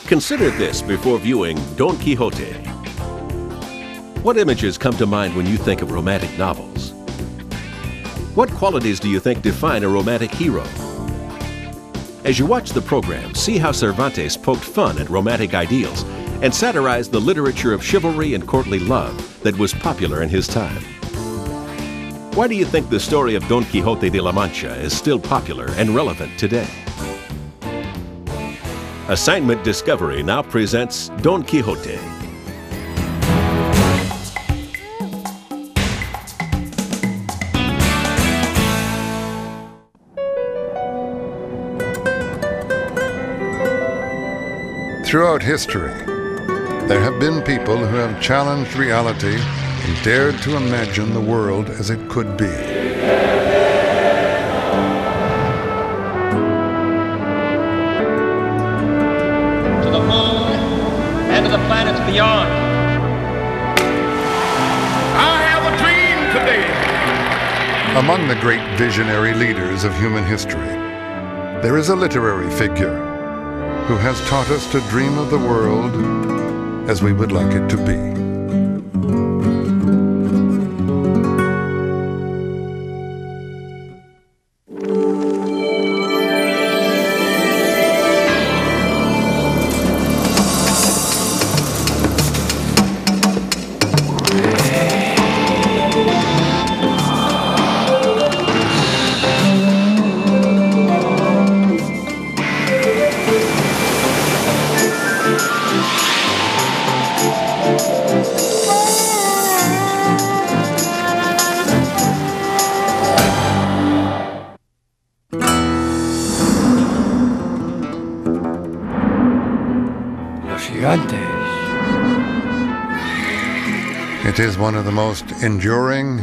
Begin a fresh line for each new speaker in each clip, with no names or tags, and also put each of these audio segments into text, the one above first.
Consider this before viewing Don Quixote. What images come to mind when you think of romantic novels? What qualities do you think define a romantic hero? As you watch the program, see how Cervantes poked fun at romantic ideals and satirized the literature of chivalry and courtly love that was popular in his time. Why do you think the story of Don Quixote de la Mancha is still popular and relevant today? Assignment Discovery now presents Don Quixote.
Throughout history, there have been people who have challenged reality and dared to imagine the world as it could be.
To the moon and to the planets beyond. I have a dream today.
Among the great visionary leaders of human history, there is a literary figure who has taught us to dream of the world as we would like it to be. It is one of the most enduring,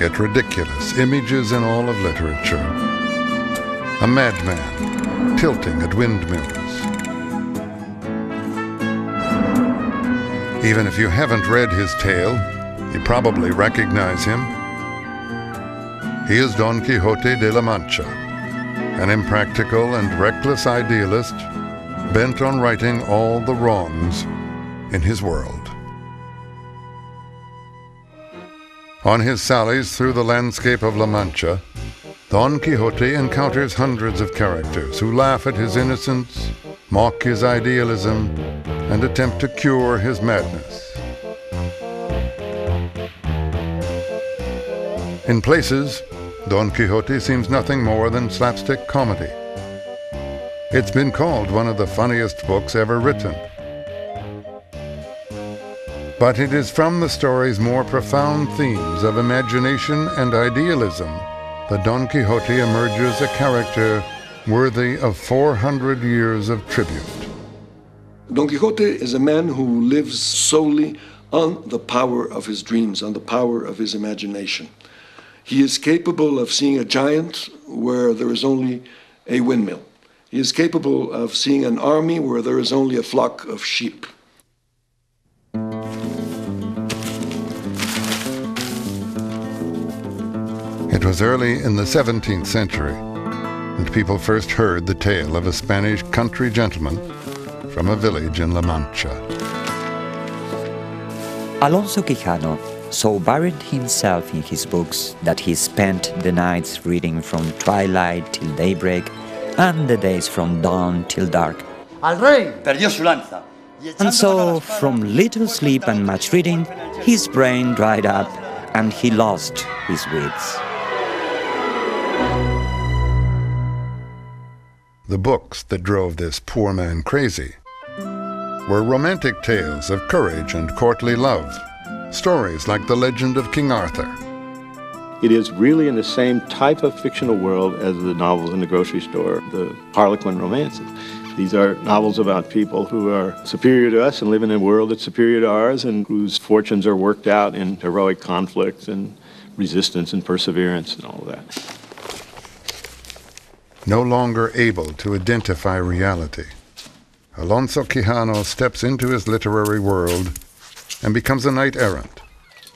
yet ridiculous, images in all of literature. A madman tilting at windmills. Even if you haven't read his tale, you probably recognize him. He is Don Quixote de la Mancha, an impractical and reckless idealist bent on righting all the wrongs in his world. On his sallies through the landscape of La Mancha, Don Quixote encounters hundreds of characters who laugh at his innocence, mock his idealism, and attempt to cure his madness. In places, Don Quixote seems nothing more than slapstick comedy. It's been called one of the funniest books ever written. But it is from the story's more profound themes of imagination and idealism that Don Quixote emerges a character worthy of 400 years of tribute.
Don Quixote is a man who lives solely on the power of his dreams, on the power of his imagination. He is capable of seeing a giant where there is only a windmill. He is capable of seeing an army where there is only a flock of sheep.
It was early in the 17th century that people first heard the tale of a Spanish country gentleman from a village in La Mancha.
Alonso Quijano so buried himself in his books that he spent the nights reading from twilight till daybreak and the days from dawn till dark.
Al rey perdió su lanza.
And so, from little sleep and much reading, his brain dried up and he lost his wits.
The books that drove this poor man crazy were romantic tales of courage and courtly love, stories like the legend of King Arthur.
It is really in the same type of fictional world as the novels in the grocery store, the Harlequin romances. These are novels about people who are superior to us and live in a world that's superior to ours and whose fortunes are worked out in heroic conflicts and resistance and perseverance and all of that.
No longer able to identify reality, Alonso Quijano steps into his literary world and becomes a knight-errant,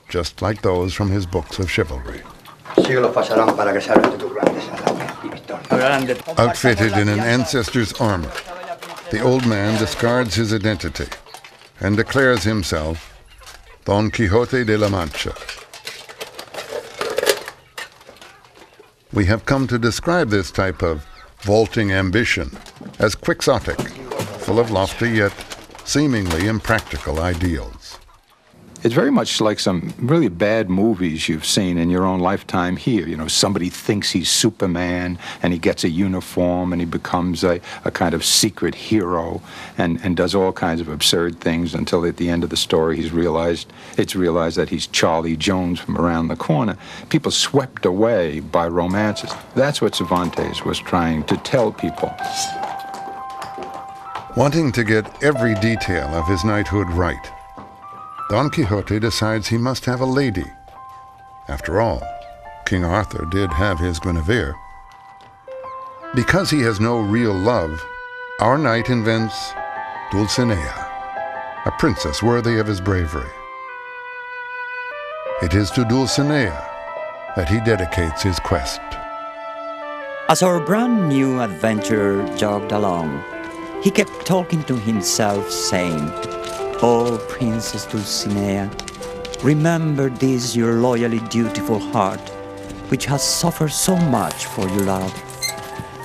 just like those from his books of chivalry. Outfitted in an ancestor's armor, the old man discards his identity and declares himself Don Quixote de la Mancha. We have come to describe this type of vaulting ambition as quixotic, full of lofty yet seemingly impractical ideals.
It's very much like some really bad movies you've seen in your own lifetime here. You know, somebody thinks he's Superman and he gets a uniform and he becomes a kind of secret hero and does all kinds of absurd things until at the end of the story it's realized that he's Charlie Jones from around the corner. People swept away by romances. That's what Cervantes was trying to tell people.
Wanting to get every detail of his knighthood right, Don Quixote decides he must have a lady. After all, King Arthur did have his Guinevere. Because he has no real love, our knight invents Dulcinea, a princess worthy of his bravery. It is to Dulcinea that he dedicates his quest.
As our brand new adventurer jogged along, he kept talking to himself, saying, "Oh, Princess Dulcinea, remember this your loyally dutiful heart, which has suffered so much for your love."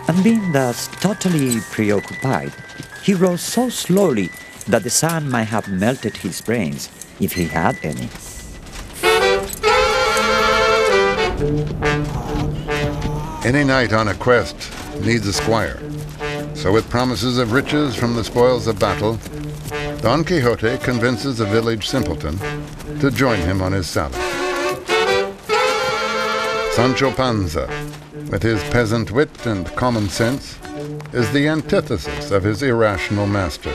And being thus totally preoccupied, he rose so slowly that the sun might have melted his brains, if he had any.
Any knight on a quest needs a squire. So with promises of riches from the spoils of battle, Don Quixote convinces a village simpleton to join him on his salad. Sancho Panza, with his peasant wit and common sense, is the antithesis of his irrational master.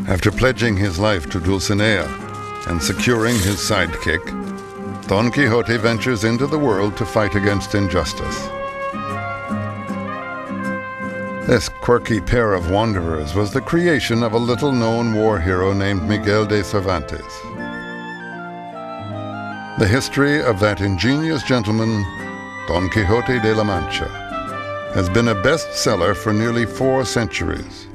After pledging his life to Dulcinea and securing his sidekick, Don Quixote ventures into the world to fight against injustice. This quirky pair of wanderers was the creation of a little-known war hero named Miguel de Cervantes. The history of that ingenious gentleman, Don Quixote de la Mancha, has been a bestseller for nearly 4 centuries.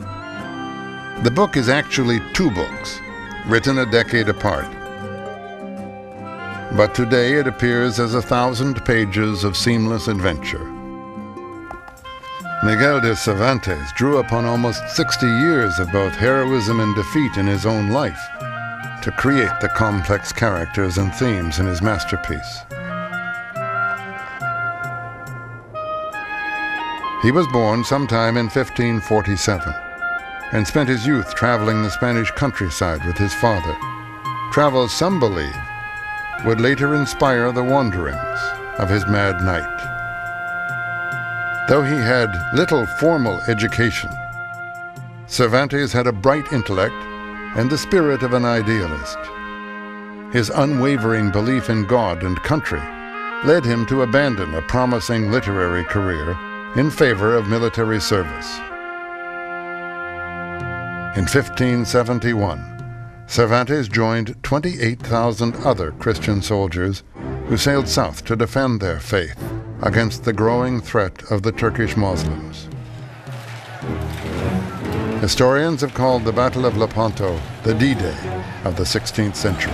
The book is actually 2 books, written a decade apart. But today it appears as 1,000 pages of seamless adventure. Miguel de Cervantes drew upon almost 60 years of both heroism and defeat in his own life to create the complex characters and themes in his masterpiece. He was born sometime in 1547 and spent his youth traveling the Spanish countryside with his father, travels some believe would later inspire the wanderings of his mad knight. Though he had little formal education, Cervantes had a bright intellect and the spirit of an idealist. His unwavering belief in God and country led him to abandon a promising literary career in favor of military service. In 1571, Cervantes joined 28,000 other Christian soldiers who sailed south to defend their faith against the growing threat of the Turkish Muslims. Historians have called the Battle of Lepanto the D-Day of the 16th century.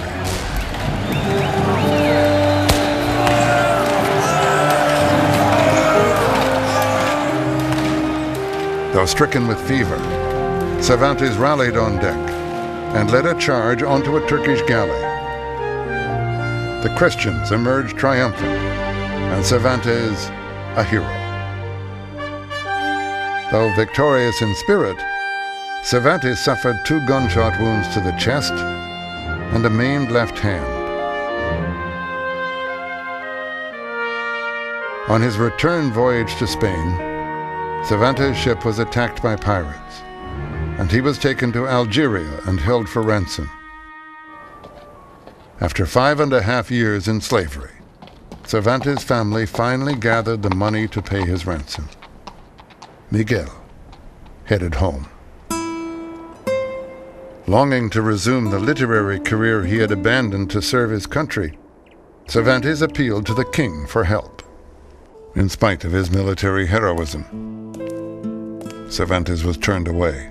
Though stricken with fever, Cervantes rallied on deck and led a charge onto a Turkish galley. The Christians emerged triumphant, and Cervantes a hero. Though victorious in spirit, Cervantes suffered 2 gunshot wounds to the chest and a maimed left hand. On his return voyage to Spain, Cervantes' ship was attacked by pirates, and he was taken to Algeria and held for ransom. After 5.5 years in slavery, Cervantes' family finally gathered the money to pay his ransom. Miguel headed home. Longing to resume the literary career he had abandoned to serve his country, Cervantes appealed to the king for help. In spite of his military heroism, Cervantes was turned away.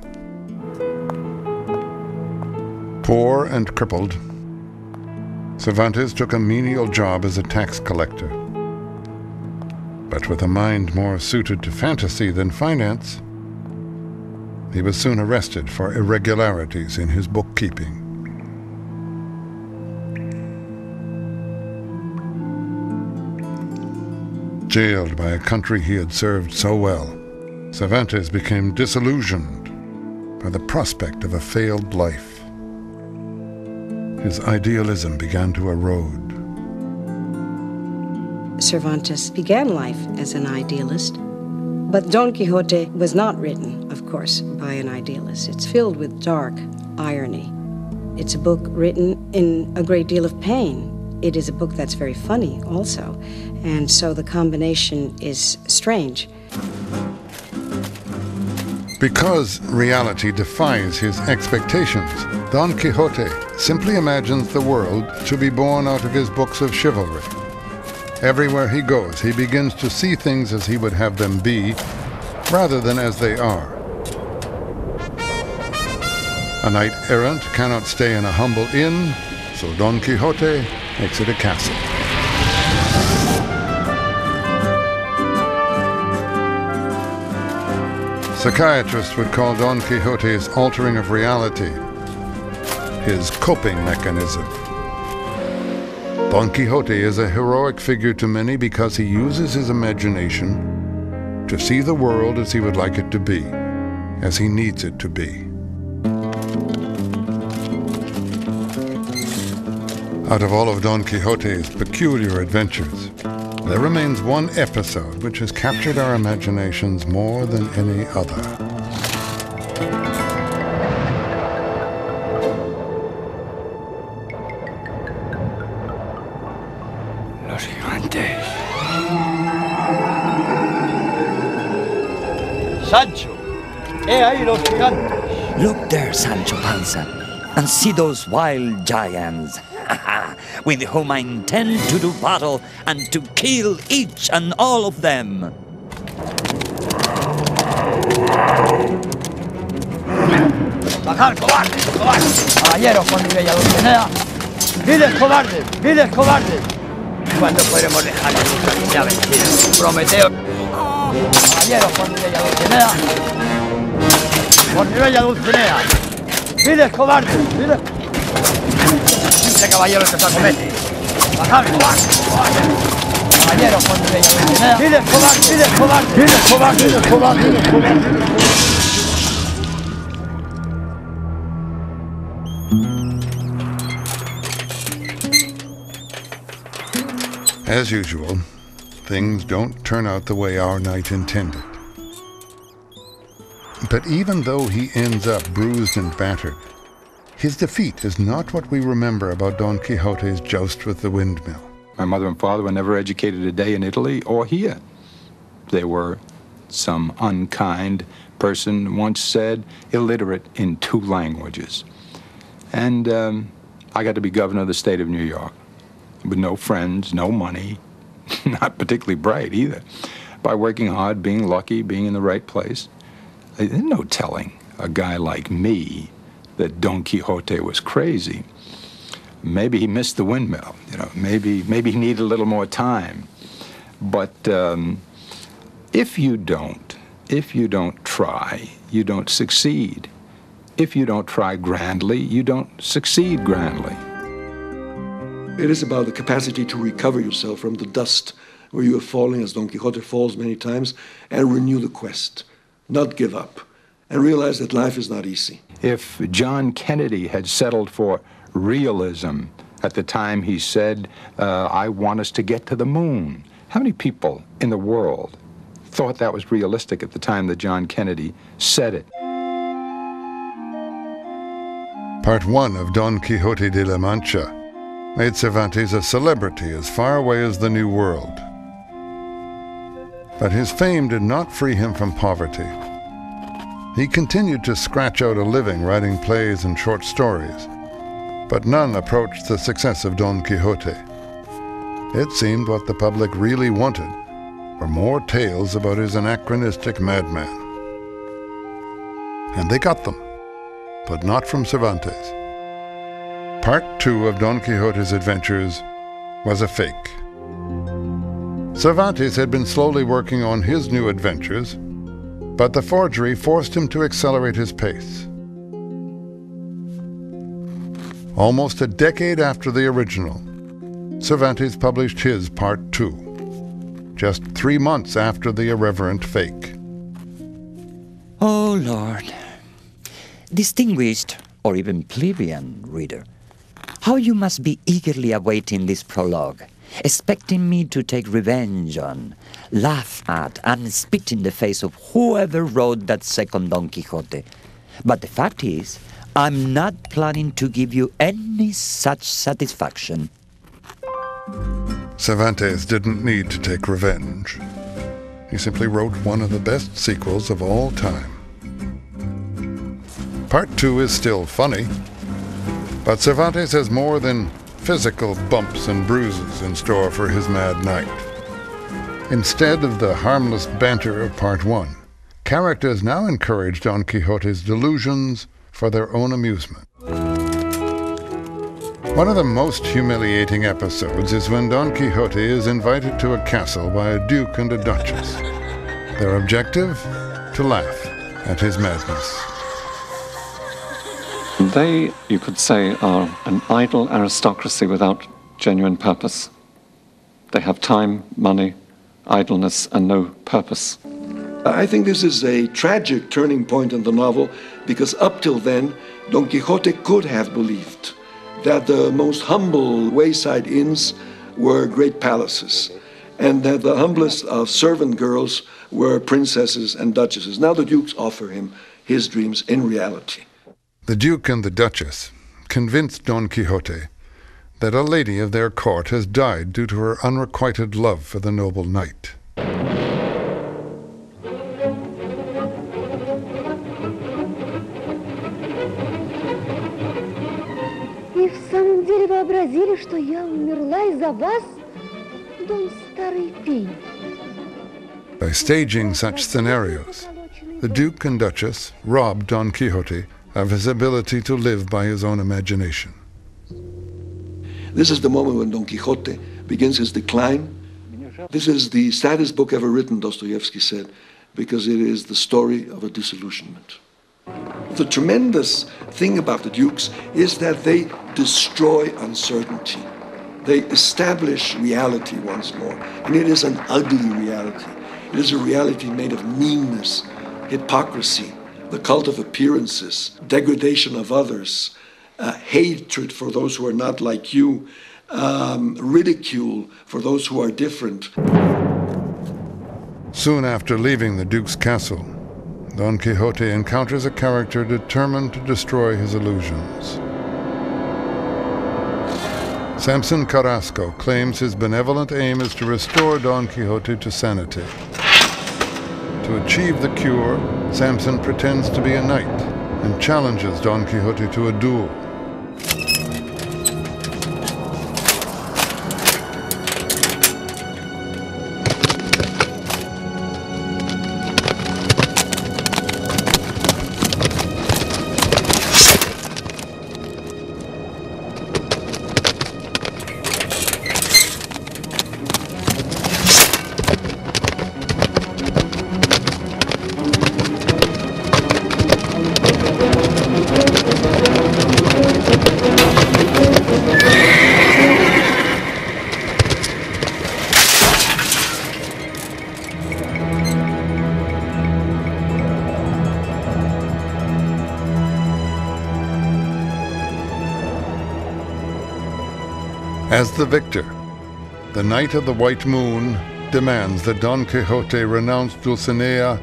Poor and crippled, Cervantes took a menial job as a tax collector. But with a mind more suited to fantasy than finance, he was soon arrested for irregularities in his bookkeeping. Jailed by a country he had served so well, Cervantes became disillusioned by the prospect of a failed life. His idealism began to erode.
Cervantes began life as an idealist, but Don Quixote was not written, of course, by an idealist. It's filled with dark irony. It's a book written in a great deal of pain. It is a book that's very funny also, and so the combination is strange.
Because reality defies his expectations, Don Quixote simply imagines the world to be born out of his books of chivalry. Everywhere he goes, he begins to see things as he would have them be, rather than as they are. A knight-errant cannot stay in a humble inn, so Don Quixote makes it a castle. Psychiatrists would call Don Quixote's altering of reality his coping mechanism. Don Quixote is a heroic figure to many because he uses his imagination to see the world as he would like it to be, as he needs it to be. Out of all of Don Quixote's peculiar adventures, there remains one episode which has captured our imaginations more than any other.
Los gigantes.
Sancho, he ahí los gigantes.
Look there, Sancho Panza, and see those wild giants, with whom I intend to do battle and to kill each and all of them.
Bajar, cobardes, cobardes. Caballeros con mi bella Dulcinea. Viles cobardes. ¿Cuándo podremos dejar que nuestra niña vencida? Prometeo. Caballeros con mi bella Dulcinea. Por mi bella Dulcinea. Viles cobardes. Este caballero que se acomete. Bajad, cobardes. Caballeros con mi bella Dulcinea. Viles cobardes.
As usual, things don't turn out the way our knight intended. But even though he ends up bruised and battered, his defeat is not what we remember about Don Quixote's joust with the windmill.
My mother and father were never educated a day in Italy or here. They were, some unkind person once said, illiterate in 2 languages. And I got to be governor of the state of New York, with no friends, no money, not particularly bright either. By working hard, being lucky, being in the right place. There's no telling a guy like me that Don Quixote was crazy. Maybe he missed the windmill, maybe he needed a little more time. But if you don't try, you don't succeed. If you don't try grandly, you don't succeed grandly.
It is about the capacity to recover yourself from the dust where you are falling, as Don Quixote falls many times, and renew the quest, not give up, and realize that life is not easy.
If John Kennedy had settled for realism at the time he said, I want us to get to the moon, how many people in the world thought that was realistic at the time that John Kennedy said it?
Part 1 of Don Quixote de la Mancha made Cervantes a celebrity as far away as the New World. But his fame did not free him from poverty. He continued to scratch out a living writing plays and short stories, but none approached the success of Don Quixote. It seemed what the public really wanted were more tales about his anachronistic madman. And they got them, but not from Cervantes. Part 2 of Don Quixote's adventures was a fake. Cervantes had been slowly working on his new adventures, but the forgery forced him to accelerate his pace. Almost a decade after the original, Cervantes published his Part 2, just 3 months after the irreverent fake.
Oh, Lord. Distinguished, or even plebeian reader, how you must be eagerly awaiting this prologue, expecting me to take revenge on, laugh at, and spit in the face of whoever wrote that second Don Quixote. But the fact is, I'm not planning to give you any such satisfaction.
Cervantes didn't need to take revenge. He simply wrote one of the best sequels of all time. Part 2 is still funny, but Cervantes has more than physical bumps and bruises in store for his mad knight. Instead of the harmless banter of Part 1, characters now encourage Don Quixote's delusions for their own amusement. One of the most humiliating episodes is when Don Quixote is invited to a castle by a duke and a duchess. Their objective? To laugh at his madness.
They, you could say, are an idle aristocracy without genuine purpose. They have time, money, idleness, and no purpose.
I think this is a tragic turning point in the novel, because up till then, Don Quixote could have believed that the most humble wayside inns were great palaces, and that the humblest of servant girls were princesses and duchesses. Now the dukes offer him his dreams in reality.
The Duke and the Duchess convinced Don Quixote that a lady of their court has died due to her unrequited love for the noble knight.
И в самом деле вообразили, что я умерла из-за вас, дом старый пень.
By staging such scenarios, the Duke and Duchess robbed Don Quixote of his ability to live by his own imagination.
This is the moment when Don Quixote begins his decline. This is the saddest book ever written, Dostoevsky said, because it is the story of a disillusionment. The tremendous thing about the dukes is that they destroy uncertainty. They establish reality once more, and it is an ugly reality. It is a reality made of meanness, hypocrisy, the cult of appearances, degradation of others, hatred for those who are not like you, ridicule for those who are different.
Soon after leaving the Duke's castle, Don Quixote encounters a character determined to destroy his illusions. Samson Carrasco claims his benevolent aim is to restore Don Quixote to sanity. To achieve the cure, Samson pretends to be a knight and challenges Don Quixote to a duel. As the victor, the Knight of the White Moon demands that Don Quixote renounce Dulcinea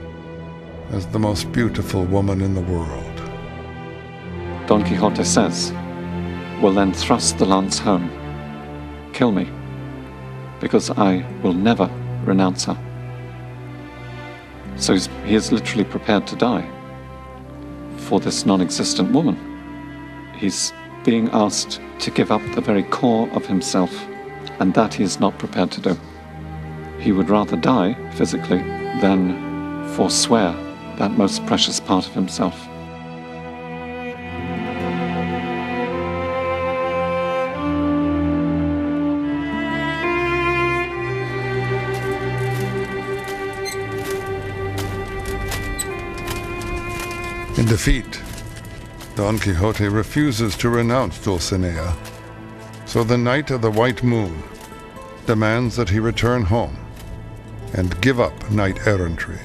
as the most beautiful woman in the world.
Don Quixote says, will then thrust the lance home, kill me, because I will never renounce her. So he is literally prepared to die for this non-existent woman. He's being asked to give up the very core of himself, and that he is not prepared to do. He would rather die physically than forswear that most precious part of himself.
In defeat, Don Quixote refuses to renounce Dulcinea, so the Knight of the White Moon demands that he return home and give up knight-errantry.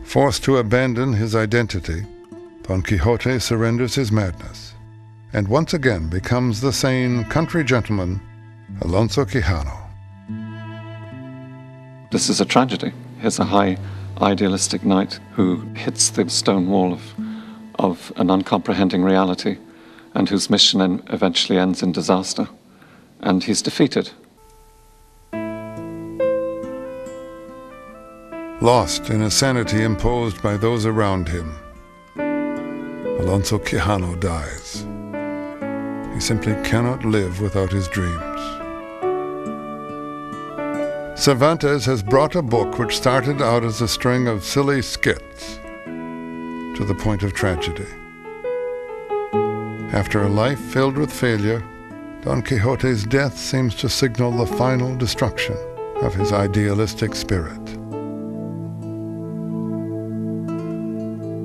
Forced to abandon his identity, Don Quixote surrenders his madness and once again becomes the sane country gentleman Alonso Quijano.
This is a tragedy. Here's a high idealistic knight who hits the stone wall of an uncomprehending reality and whose mission eventually ends in disaster. And he's defeated.
Lost in a sanity imposed by those around him, Alonso Quijano dies. He simply cannot live without his dreams. Cervantes has brought a book which started out as a string of silly skits to the point of tragedy. After a life filled with failure, Don Quixote's death seems to signal the final destruction of his idealistic spirit.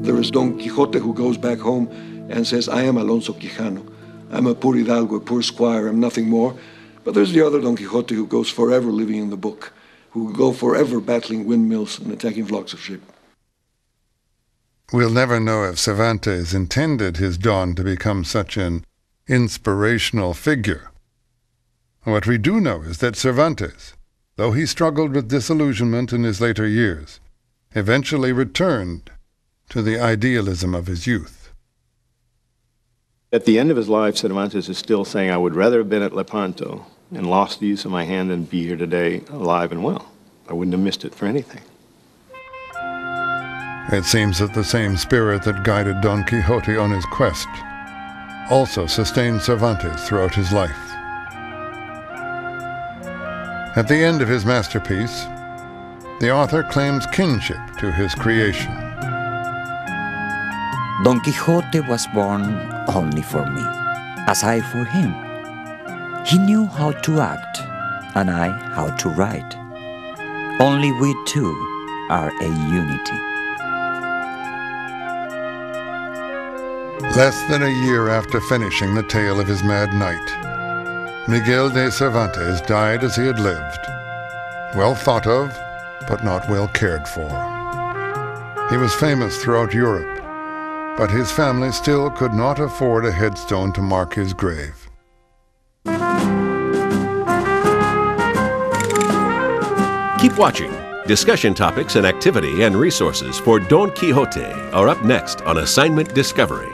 There is Don Quixote who goes back home and says, I am Alonso Quijano. I'm a poor hidalgo, a poor squire, I'm nothing more. But there's the other Don Quixote who goes forever living in the book, who will go forever battling windmills and attacking flocks of sheep.
We'll never know if Cervantes intended his Don to become such an inspirational figure. What we do know is that Cervantes, though he struggled with disillusionment in his later years, eventually returned to the idealism of his youth.
At the end of his life, Cervantes is still saying, I would rather have been at Lepanto and lost the use of my hand than be here today alive and well. I wouldn't have missed it for anything.
It seems that the same spirit that guided Don Quixote on his quest also sustained Cervantes throughout his life. At the end of his masterpiece, the author claims kinship to his creation.
Don Quixote was born only for me, as I for him. He knew how to act, and I how to write. Only we two are a unity.
Less than a year after finishing the tale of his mad knight, Miguel de Cervantes died as he had lived, well thought of, but not well cared for. He was famous throughout Europe, but his family still could not afford a headstone to mark his grave.
Keep watching. Discussion topics and activity and resources for Don Quixote are up next on Assignment Discovery.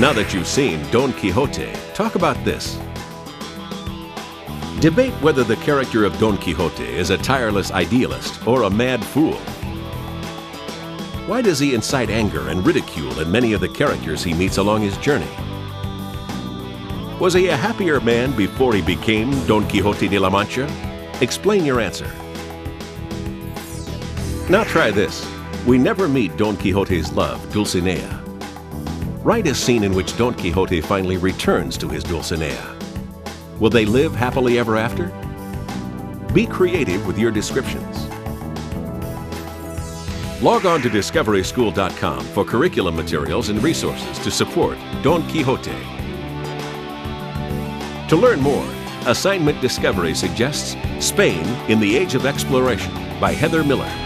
Now that you've seen Don Quixote, talk about this. Debate whether the character of Don Quixote is a tireless idealist or a mad fool. Why does he incite anger and ridicule in many of the characters he meets along his journey? Was he a happier man before he became Don Quixote de la Mancha? Explain your answer. Now try this. We never meet Don Quixote's love, Dulcinea. Write a scene in which Don Quixote finally returns to his Dulcinea. Will they live happily ever after? Be creative with your descriptions. Log on to discoveryschool.com for curriculum materials and resources to support Don Quixote. To learn more, Assignment Discovery suggests Spain in the Age of Exploration by Heather Miller.